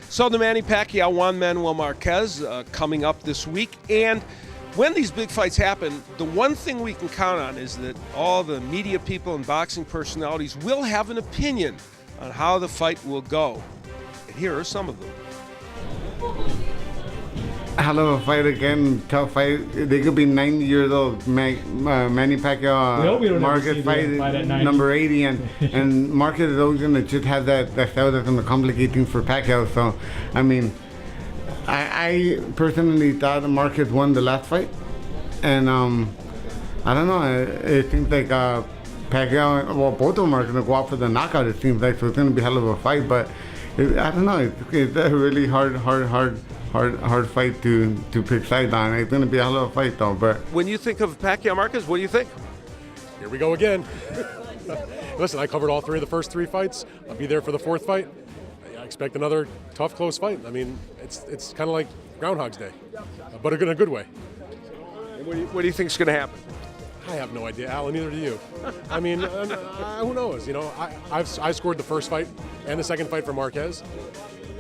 So the Manny Pacquiao Juan Manuel Marquez coming up this week. And when these big fights happen, the one thing we can count on is that all the media people and boxing personalities will have an opinion on how the fight will go. And here are some of them. Hell of a fight again, tough fight. They could be 90 years old. Manny Pacquiao, Marquez fight number 80, and Marquez is always gonna just have that style that's gonna complicate things for Pacquiao. So, I mean, I personally thought Marquez won the last fight, and I don't know. It seems like Pacquiao, well, both of them are gonna go out for the knockout. It seems like, so it's gonna be a hell of a fight, but I don't know. It's a really hard fight to pick sides on. It's going to be a hell of a fight, though. But when you think of Pacquiao-Marquez, what do you think? Here we go again. Listen, I covered all three of the first three fights. I'll be there for the fourth fight. I expect another tough, close fight. I mean, it's kind of like Groundhog's Day, but in a good way. What do you think is going to happen? I have no idea, Alan. Neither do you. I mean, who knows? You know, I scored the first fight and the second fight for Marquez.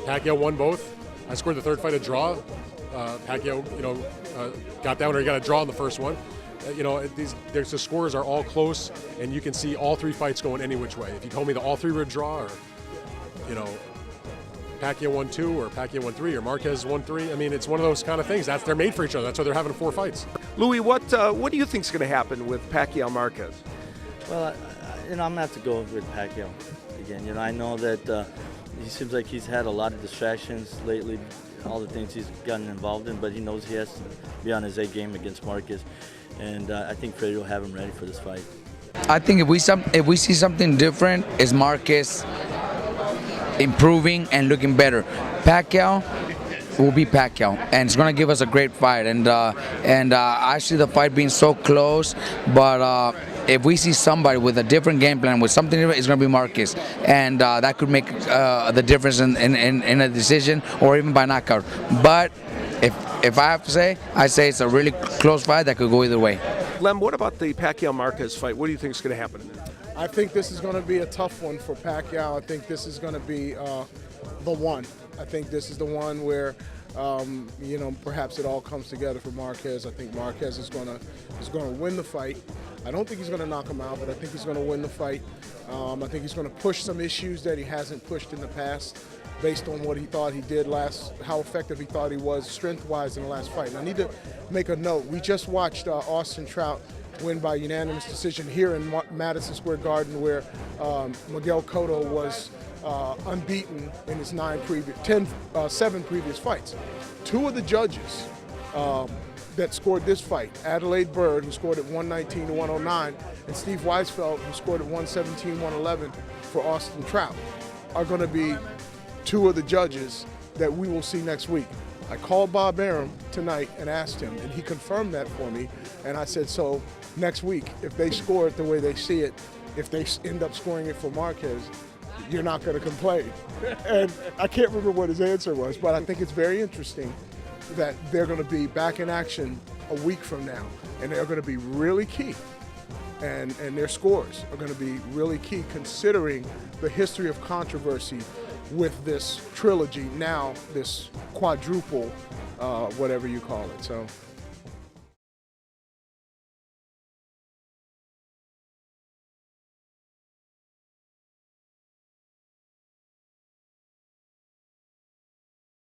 Pacquiao won both. I scored the third fight a draw. Pacquiao, got that one, or he got a draw in the first one. The scores are all close, and you can see all three fights going any which way. If you told me that all three were a draw, or Pacquiao won 2, or Pacquiao won 3, or Marquez won 3, I mean, it's one of those kind of things. They're made for each other. That's why they're having 4 fights. Louis, what do you think is going to happen with Pacquiao-Marquez? Well, I'm going to have to go with Pacquiao again. I know that he seems like he's had a lot of distractions lately, all the things he's gotten involved in, but he knows he has to be on his A game against Marquez, and I think Freddie will have him ready for this fight. I think if we see something different, is Marquez improving and looking better. Pacquiao will be Pacquiao, and it's going to give us a great fight. And I see the fight being so close, but if we see somebody with a different game plan, with something different, it's going to be Marquez, and that could make the difference in a decision or even by knockout. But if I have to say, I say it's a really close fight that could go either way. Lem, what about the Pacquiao-Marquez fight? What do you think is going to happen in there? I think this is going to be a tough one for Pacquiao. I think this is going to be the one. I think this is the one where, perhaps it all comes together for Marquez. I think Marquez is going to win the fight. I don't think he's going to knock him out, but I think he's going to win the fight. I think he's going to push some issues that he hasn't pushed in the past, based on what he thought he did how effective he thought he was strength-wise in the last fight. And I need to make a note. We just watched Austin Trout win by unanimous decision here in Madison Square Garden, where Miguel Cotto was unbeaten in his 7 previous fights. 2 of the judges that scored this fight, Adelaide Bird, who scored at 119 to 109, and Steve Weisfeld, who scored at 117, 111 for Austin Trout, are going to be 2 of the judges that we will see next week. I called Bob Arum tonight and asked him, and he confirmed that for me. And I said, so next week, if they score it the way they see it, if they end up scoring it for Marquez, you're not going to complain. And I can't remember what his answer was, but I think it's very interesting that they're going to be back in action a week from now, and they're going to be really key. And their scores are going to be really key, considering the history of controversy with this trilogy, now this quadruple, whatever you call it. So